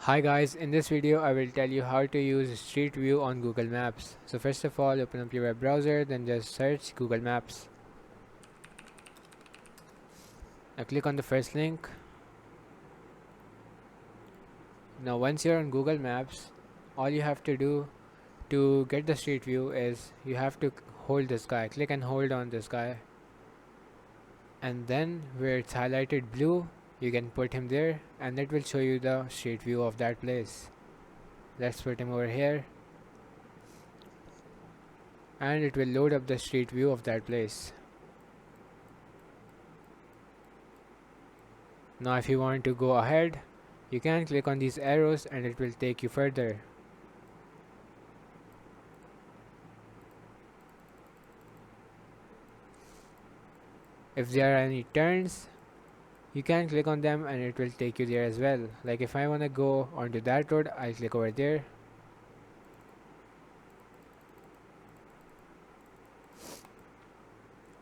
Hi guys, in this video I will tell you how to use Street View on Google Maps. So first of all, open up your web browser, then just search Google Maps. Now click on the first link. Now once you're on Google Maps, all you have to do to get the Street View is you have to hold this guy. Click and hold on this guy. And then where it's highlighted blue, you can put him there and it will show you the Street View of that place. Let's put him over here. And it will load up the street view of that place. Now if you want to go ahead, you can click on these arrows and it will take you further. If there are any turns, you can click on them and it will take you there as well. Like if I want to go onto that road, I'll click over there.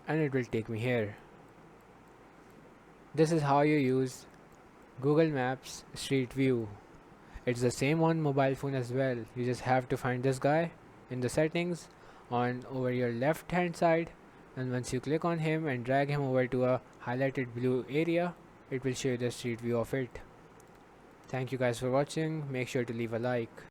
And it will take me here. This is how you use Google Maps Street View. It's the same on mobile phone as well. You just have to find this guy in the settings on over your left hand side, and once you click on him and drag him over to a highlighted blue area, it will show you the street view of it. Thank you guys for watching. Make sure to leave a like.